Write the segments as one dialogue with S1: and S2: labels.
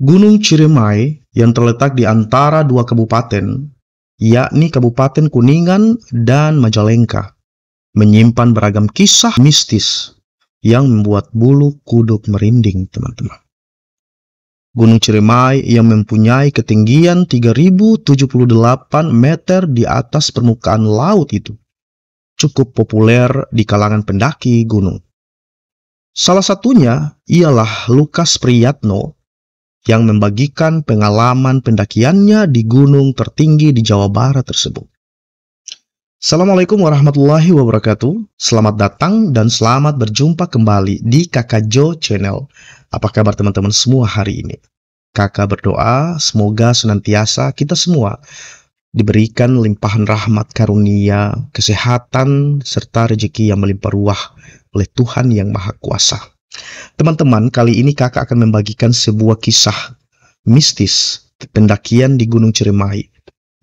S1: Gunung Ciremai yang terletak di antara dua kabupaten, yakni Kabupaten Kuningan dan Majalengka, menyimpan beragam kisah mistis yang membuat bulu kuduk merinding, teman-teman. Gunung Ciremai yang mempunyai ketinggian 3078 meter di atas permukaan laut itu cukup populer di kalangan pendaki gunung. Salah satunya ialah Lukas Priyatno yang membagikan pengalaman pendakiannya di gunung tertinggi di Jawa Barat tersebut. Assalamualaikum warahmatullahi wabarakatuh. Selamat datang dan selamat berjumpa kembali di Kakak Jo Channel. Apa kabar teman-teman semua hari ini? Kakak berdoa semoga senantiasa kita semua diberikan limpahan rahmat karunia, kesehatan, serta rezeki yang melimpah ruah oleh Tuhan yang Maha Kuasa. Teman-teman, kali ini kakak akan membagikan sebuah kisah mistis pendakian di Gunung Ciremai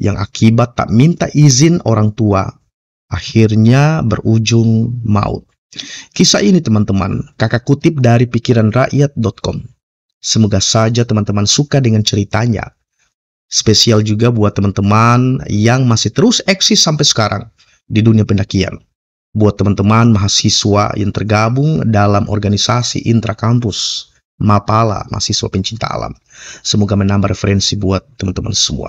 S1: yang akibat tak minta izin orang tua, akhirnya berujung maut. Kisah ini teman-teman, kakak kutip dari pikiranrakyat.com. Semoga saja teman-teman suka dengan ceritanya. Spesial juga buat teman-teman yang masih terus eksis sampai sekarang di dunia pendakian. Buat teman-teman mahasiswa yang tergabung dalam organisasi intrakampus, Mapala, mahasiswa pencinta alam. Semoga menambah referensi buat teman-teman semua.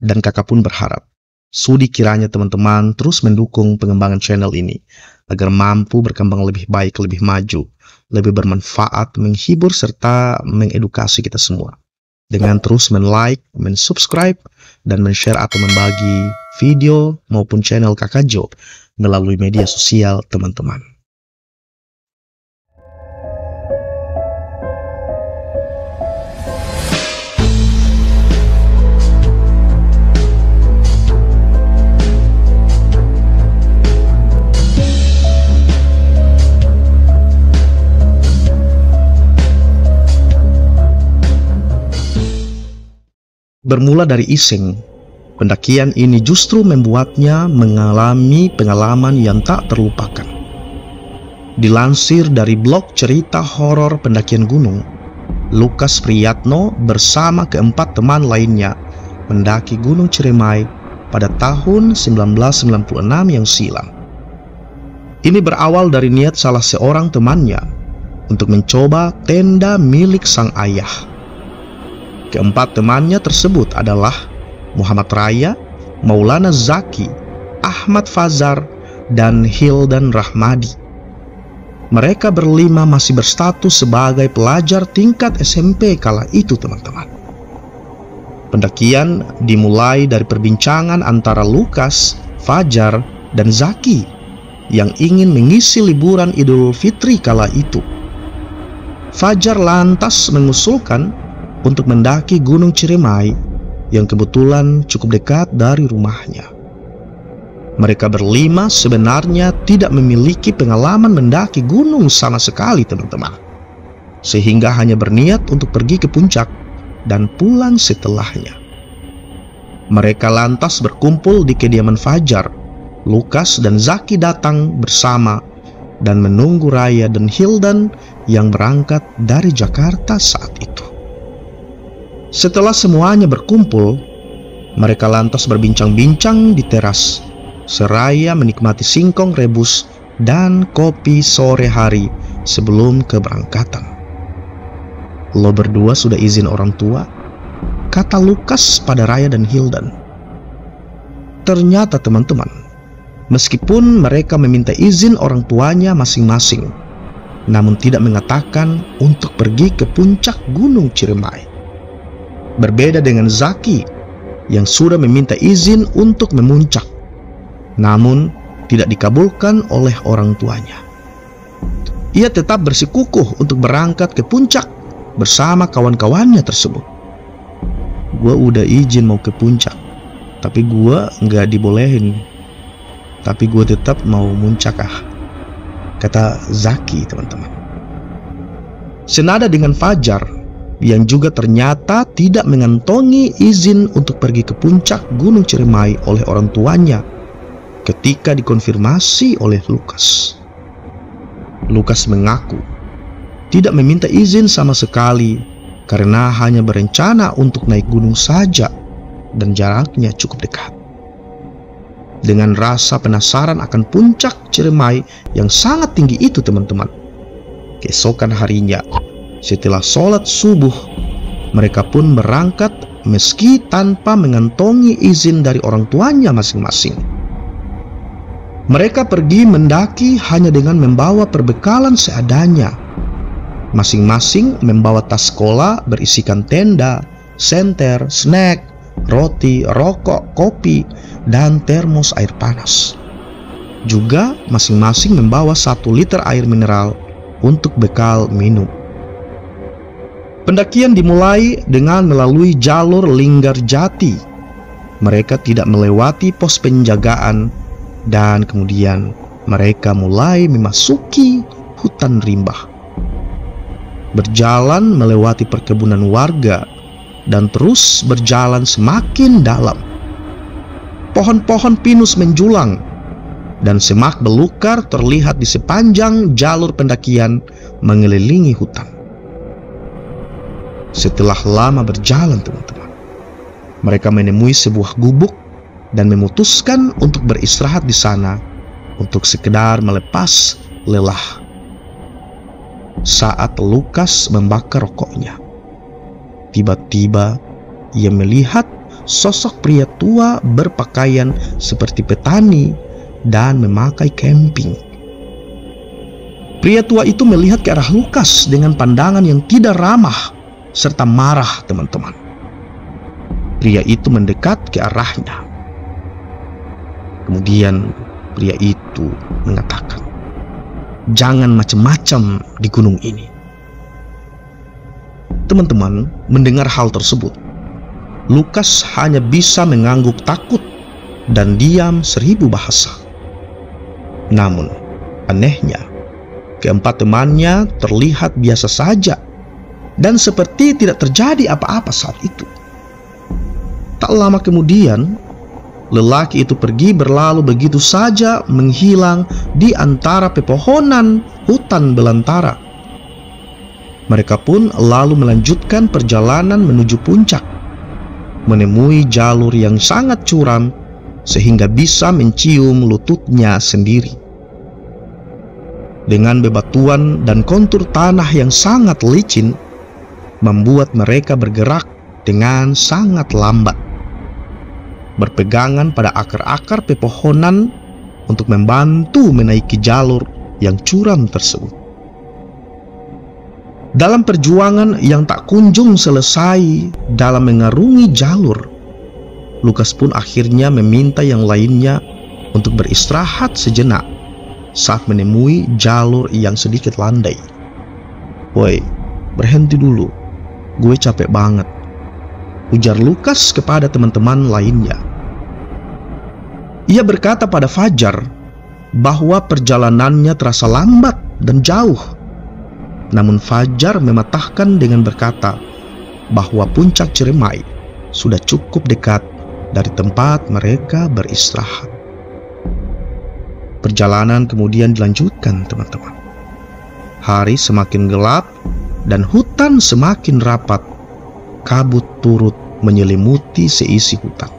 S1: Dan kakak pun berharap, sudi kiranya teman-teman terus mendukung pengembangan channel ini, agar mampu berkembang lebih baik, lebih maju, lebih bermanfaat, menghibur, serta mengedukasi kita semua. Dengan terus men-like, men-subscribe, dan men-share atau membagi video maupun channel Kakak Jo melalui media sosial teman-teman. Bermula dari iseng, pendakian ini justru membuatnya mengalami pengalaman yang tak terlupakan. Dilansir dari blog cerita horor pendakian gunung, Lukas Priyatno bersama keempat teman lainnya mendaki Gunung Ciremai pada tahun 1996 yang silam. Ini berawal dari niat salah seorang temannya untuk mencoba tenda milik sang ayah. Keempat temannya tersebut adalah Muhammad Raya, Maulana Zaki, Ahmad Fazar, dan Hildan Rahmadi. Mereka berlima masih berstatus sebagai pelajar tingkat SMP kala itu, teman-teman. Pendakian dimulai dari perbincangan antara Lukas, Fajar, dan Zaki yang ingin mengisi liburan Idul Fitri kala itu. Fajar lantas mengusulkan untuk mendaki Gunung Ciremai yang kebetulan cukup dekat dari rumahnya. Mereka berlima sebenarnya tidak memiliki pengalaman mendaki gunung sama sekali, teman-teman, sehingga hanya berniat untuk pergi ke puncak dan pulang setelahnya. Mereka lantas berkumpul di kediaman Fajar. Lukas dan Zaki datang bersama dan menunggu Raya dan Hildan yang berangkat dari Jakarta saat itu. Setelah semuanya berkumpul, mereka lantas berbincang-bincang di teras, seraya menikmati singkong rebus dan kopi sore hari sebelum keberangkatan. "Lo berdua sudah izin orang tua?" kata Lukas pada Raya dan Hildan. Ternyata teman-teman, meskipun mereka meminta izin orang tuanya masing-masing, namun tidak mengatakan untuk pergi ke puncak Gunung Ciremai. Berbeda dengan Zaki yang sudah meminta izin untuk memuncak, namun tidak dikabulkan oleh orang tuanya. Ia tetap bersikukuh untuk berangkat ke puncak bersama kawan-kawannya tersebut. "Gua udah izin mau ke puncak, tapi gua nggak dibolehin. Tapi gua tetap mau muncak kata Zaki, teman-teman. Senada dengan Fajar yang juga ternyata tidak mengantongi izin untuk pergi ke puncak Gunung Ciremai oleh orang tuanya ketika dikonfirmasi oleh Lukas. Lukas mengaku tidak meminta izin sama sekali karena hanya berencana untuk naik gunung saja dan jaraknya cukup dekat. Dengan rasa penasaran akan puncak Ciremai yang sangat tinggi itu, teman-teman, keesokan harinya setelah sholat subuh, mereka pun berangkat meski tanpa mengantongi izin dari orang tuanya masing-masing. Mereka pergi mendaki hanya dengan membawa perbekalan seadanya. Masing-masing membawa tas sekolah berisikan tenda, senter, snack, roti, rokok, kopi, dan termos air panas. Juga masing-masing membawa 1 liter air mineral untuk bekal minum. Pendakian dimulai dengan melalui jalur Linggarjati. Mereka tidak melewati pos penjagaan dan kemudian mereka mulai memasuki hutan rimba. Berjalan melewati perkebunan warga dan terus berjalan semakin dalam. Pohon-pohon pinus menjulang dan semak belukar terlihat di sepanjang jalur pendakian mengelilingi hutan. Setelah lama berjalan, teman-teman, mereka menemui sebuah gubuk dan memutuskan untuk beristirahat di sana untuk sekedar melepas lelah. Saat Lukas membakar rokoknya, tiba-tiba ia melihat sosok pria tua berpakaian seperti petani dan memakai kemping. Pria tua itu melihat ke arah Lukas dengan pandangan yang tidak ramah serta marah, teman-teman. Pria itu mendekat ke arahnya. Kemudian pria itu mengatakan, "Jangan macam-macam di gunung ini." Teman-teman, mendengar hal tersebut, Lukas hanya bisa mengangguk takut dan diam 1000 bahasa. Namun, anehnya, keempat temannya terlihat biasa saja dan seperti tidak terjadi apa-apa saat itu. Tak lama kemudian, lelaki itu pergi berlalu begitu saja, menghilang di antara pepohonan hutan belantara. Mereka pun lalu melanjutkan perjalanan menuju puncak, menemui jalur yang sangat curam sehingga bisa mencium lututnya sendiri. Dengan bebatuan dan kontur tanah yang sangat licin, membuat mereka bergerak dengan sangat lambat, berpegangan pada akar-akar pepohonan untuk membantu menaiki jalur yang curam tersebut. Dalam perjuangan yang tak kunjung selesai dalam mengarungi jalur, Lukas pun akhirnya meminta yang lainnya untuk beristirahat sejenak saat menemui jalur yang sedikit landai. "Woi, berhenti dulu, gue capek banget," ujar Lukas kepada teman-teman lainnya. Ia berkata pada Fajar bahwa perjalanannya terasa lambat dan jauh. Namun Fajar mematahkan dengan berkata bahwa puncak Ciremai sudah cukup dekat dari tempat mereka beristirahat. Perjalanan kemudian dilanjutkan, teman-teman. Hari semakin gelap dan hutan semakin rapat. Kabut turut menyelimuti seisi hutan.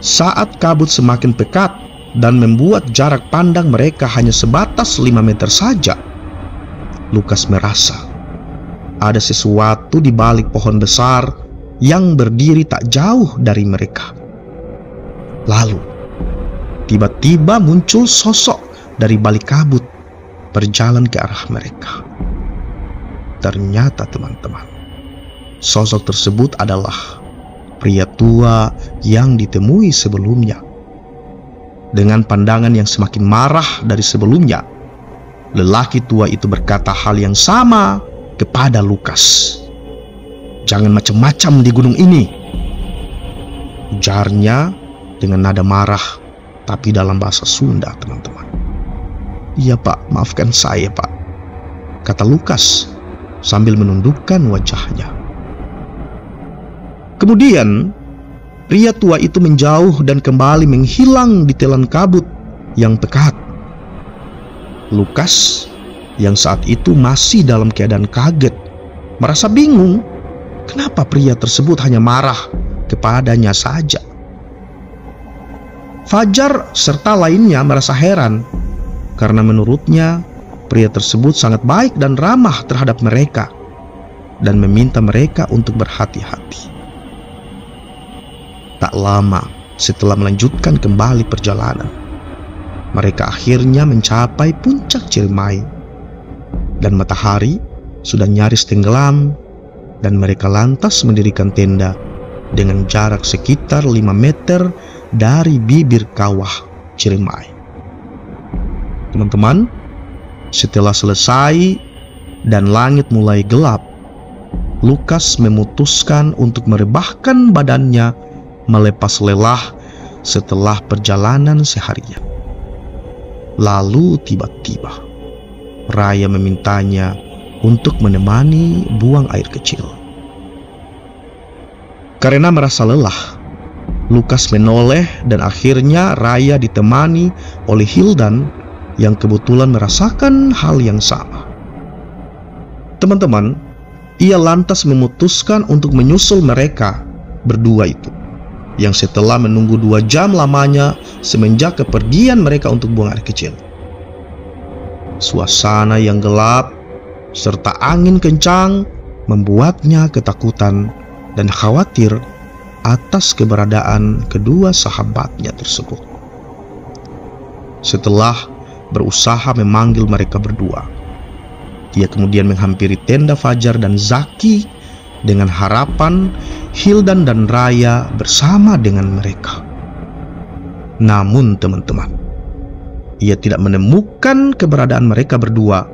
S1: Saat kabut semakin pekat dan membuat jarak pandang mereka hanya sebatas 5 meter saja, Lukas merasa ada sesuatu di balik pohon besar yang berdiri tak jauh dari mereka. Lalu, tiba-tiba muncul sosok dari balik kabut berjalan ke arah mereka. Ternyata, teman-teman, sosok tersebut adalah pria tua yang ditemui sebelumnya. Dengan pandangan yang semakin marah dari sebelumnya, lelaki tua itu berkata hal yang sama kepada Lukas. "Jangan macam-macam di gunung ini," ujarnya dengan nada marah, tapi dalam bahasa Sunda, teman-teman. "Iya Pak, maafkan saya Pak," kata Lukas sambil menundukkan wajahnya. Kemudian pria tua itu menjauh dan kembali menghilang di telan kabut yang pekat. Lukas yang saat itu masih dalam keadaan kaget merasa bingung kenapa pria tersebut hanya marah kepadanya saja. Fajar serta lainnya merasa heran karena menurutnya pria tersebut sangat baik dan ramah terhadap mereka dan meminta mereka untuk berhati-hati. Tak lama setelah melanjutkan kembali perjalanan, mereka akhirnya mencapai puncak Ciremai dan matahari sudah nyaris tenggelam, dan mereka lantas mendirikan tenda dengan jarak sekitar 5 meter dari bibir kawah Ciremai. Teman-teman, setelah selesai dan langit mulai gelap, Lukas memutuskan untuk merebahkan badannya melepas lelah setelah perjalanan seharian. Lalu tiba-tiba Raya memintanya untuk menemani buang air kecil. Karena merasa lelah, Lukas menoleh dan akhirnya Raya ditemani oleh Hildan yang kebetulan merasakan hal yang sama. Teman-teman, ia lantas memutuskan untuk menyusul mereka berdua itu, yang setelah menunggu 2 jam lamanya semenjak kepergian mereka untuk buang air kecil. Suasana yang gelap serta angin kencang membuatnya ketakutan dan khawatir atas keberadaan kedua sahabatnya tersebut. Setelah berusaha memanggil mereka berdua, ia kemudian menghampiri tenda Fajar dan Zaki dengan harapan Hildan dan Raya bersama dengan mereka. Namun teman-teman, ia tidak menemukan keberadaan mereka berdua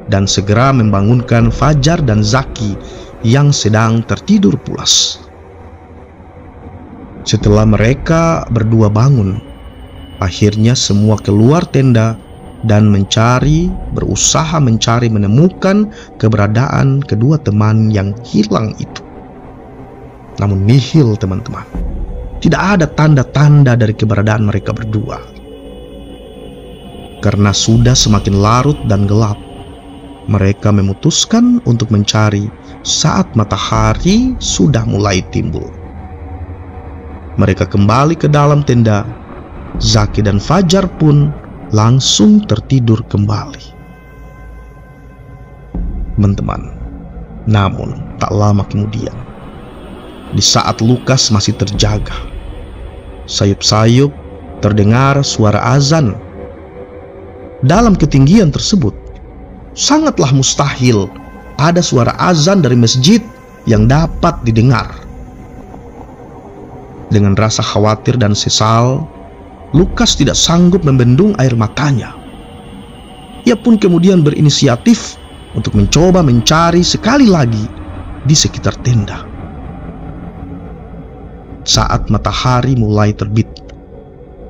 S1: dan segera membangunkan Fajar dan Zaki yang sedang tertidur pulas. Setelah mereka berdua bangun, akhirnya semua keluar tenda dan berusaha mencari menemukan keberadaan kedua teman yang hilang itu. Namun nihil teman-teman, tidak ada tanda-tanda dari keberadaan mereka berdua. Karena sudah semakin larut dan gelap, mereka memutuskan untuk mencari saat matahari sudah mulai timbul. Mereka kembali ke dalam tenda. Zaki dan Fajar pun langsung tertidur kembali. Teman-teman, namun tak lama kemudian, di saat Lukas masih terjaga, sayup-sayup terdengar suara azan. Dalam ketinggian tersebut, sangatlah mustahil ada suara azan dari masjid yang dapat didengar. Dengan rasa khawatir dan sesal, Lukas tidak sanggup membendung air matanya. Ia pun kemudian berinisiatif untuk mencoba mencari sekali lagi di sekitar tenda. Saat matahari mulai terbit,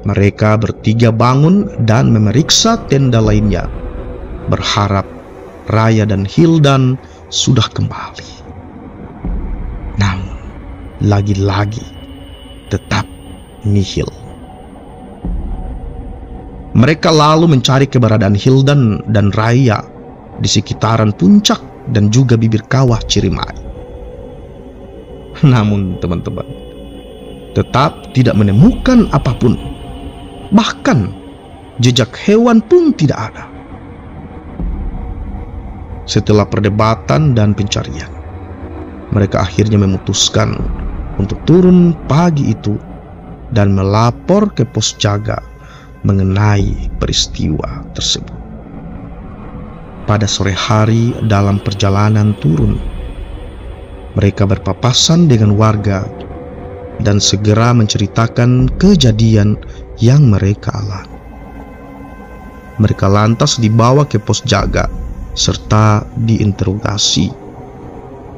S1: mereka bertiga bangun dan memeriksa tenda lainnya, berharap Raya dan Hildan sudah kembali. Namun, lagi-lagi tetap nihil. Mereka lalu mencari keberadaan Hildan dan Raya di sekitaran puncak dan juga bibir kawah Ciremai. Namun teman-teman, tetap tidak menemukan apapun. Bahkan jejak hewan pun tidak ada. Setelah perdebatan dan pencarian, mereka akhirnya memutuskan untuk turun pagi itu dan melapor ke pos jaga mengenai peristiwa tersebut. Pada sore hari dalam perjalanan turun, mereka berpapasan dengan warga dan segera menceritakan kejadian yang mereka alami. Mereka lantas dibawa ke pos jaga serta diinterogasi,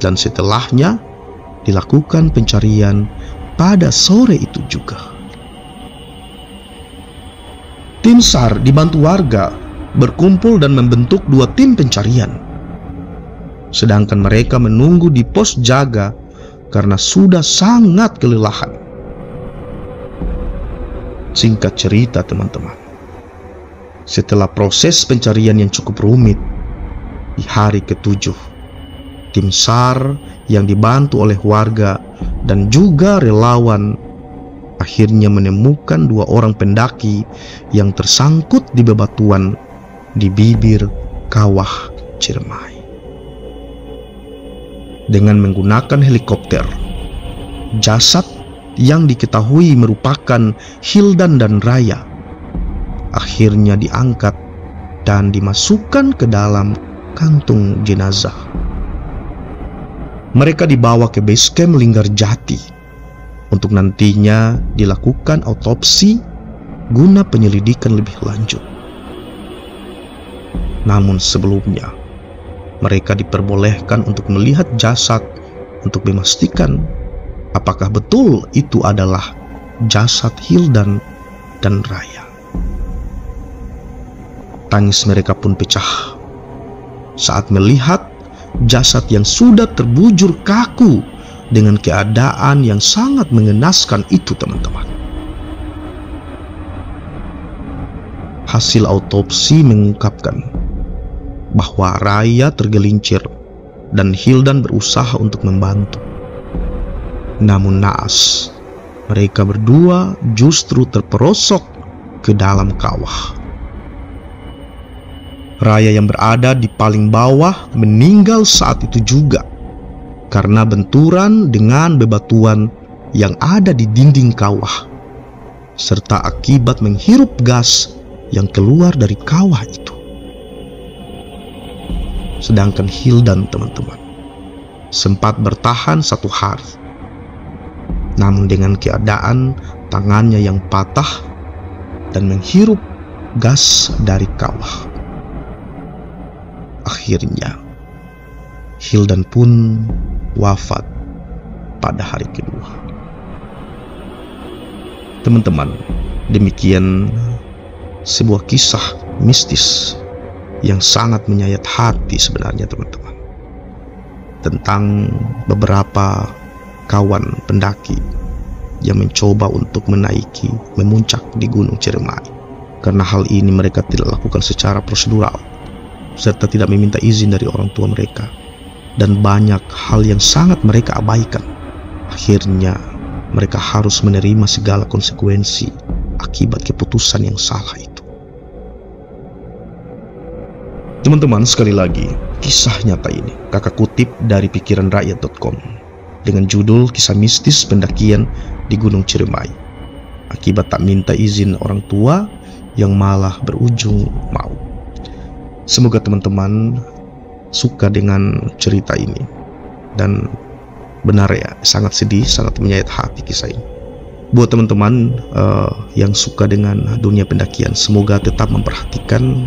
S1: dan setelahnya dilakukan pencarian pada sore itu juga. Tim SAR dibantu warga berkumpul dan membentuk 2 tim pencarian, sedangkan mereka menunggu di pos jaga karena sudah sangat kelelahan. Singkat cerita teman-teman, setelah proses pencarian yang cukup rumit, di hari ke-7 Tim SAR yang dibantu oleh warga dan juga relawan akhirnya menemukan 2 orang pendaki yang tersangkut di bebatuan di bibir kawah Ciremai. Dengan menggunakan helikopter, jasad yang diketahui merupakan Hildan dan Raya akhirnya diangkat dan dimasukkan ke dalam kantung jenazah. Mereka dibawa ke base camp Linggarjati untuk nantinya dilakukan autopsi guna penyelidikan lebih lanjut. Namun sebelumnya, mereka diperbolehkan untuk melihat jasad untuk memastikan apakah betul itu adalah jasad Hildan dan Raya. Tangis mereka pun pecah saat melihat jasad yang sudah terbujur kaku dengan keadaan yang sangat mengenaskan itu, teman-teman. Hasil autopsi mengungkapkan bahwa Raya tergelincir dan Hildan berusaha untuk membantu. Namun naas, mereka berdua justru terperosok ke dalam kawah. Raya yang berada di paling bawah meninggal saat itu juga karena benturan dengan bebatuan yang ada di dinding kawah, serta akibat menghirup gas yang keluar dari kawah itu. Sedangkan Hildan, teman-teman, sempat bertahan 1 hari, namun dengan keadaan tangannya yang patah dan menghirup gas dari kawah. Akhirnya Hildan pun wafat pada hari kedua. Teman-teman, demikian sebuah kisah mistis yang sangat menyayat hati sebenarnya, teman-teman, tentang beberapa kawan pendaki yang mencoba untuk memuncak di Gunung Ciremai. Karena hal ini mereka tidak lakukan secara prosedural serta tidak meminta izin dari orang tua mereka, dan banyak hal yang sangat mereka abaikan. Akhirnya mereka harus menerima segala konsekuensi akibat keputusan yang salah itu. Teman-teman, sekali lagi, kisah nyata ini kakak kutip dari pikiranrakyat.com dengan judul Kisah Mistis Pendakian di Gunung Ciremai akibat tak minta izin orang tua yang malah berujung maut. Semoga teman-teman suka dengan cerita ini, dan benar ya, sangat sedih, sangat menyayat hati kisah ini. Buat teman-teman yang suka dengan dunia pendakian, semoga tetap memperhatikan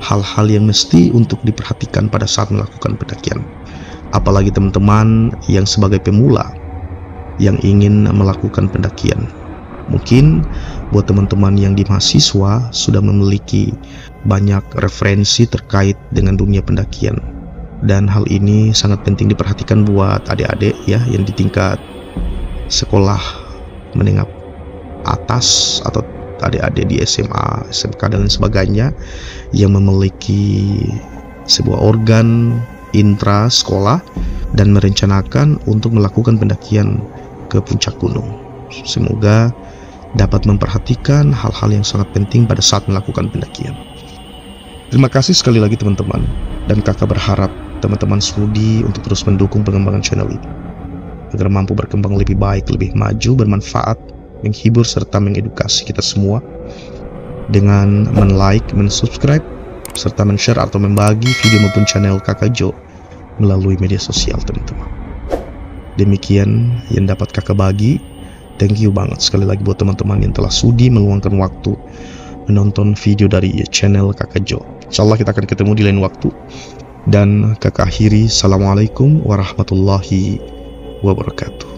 S1: hal-hal yang mesti untuk diperhatikan pada saat melakukan pendakian. Apalagi teman-teman yang sebagai pemula yang ingin melakukan pendakian. Mungkin buat teman-teman yang di mahasiswa sudah memiliki banyak referensi terkait dengan dunia pendakian, dan hal ini sangat penting diperhatikan buat adik-adik ya yang di tingkat sekolah menengah atas atau adik-adik di SMA, SMK dan lain sebagainya yang memiliki sebuah organ intra sekolah dan merencanakan untuk melakukan pendakian ke puncak gunung. Semoga dapat memperhatikan hal-hal yang sangat penting pada saat melakukan pendakian. Terima kasih sekali lagi teman-teman, dan kakak berharap teman-teman sudi untuk terus mendukung pengembangan channel ini agar mampu berkembang lebih baik, lebih maju, bermanfaat, menghibur serta mengedukasi kita semua dengan men-like, men-subscribe serta men-share atau membagi video maupun channel kakak Jo melalui media sosial, teman-teman. Demikian yang dapat kakak bagi. Thank you banget sekali lagi buat teman-teman yang telah sudi meluangkan waktu menonton video dari channel kakak Jo. Insyaallah kita akan ketemu di lain waktu, dan kakak akhiri, assalamualaikum warahmatullahi wabarakatuh.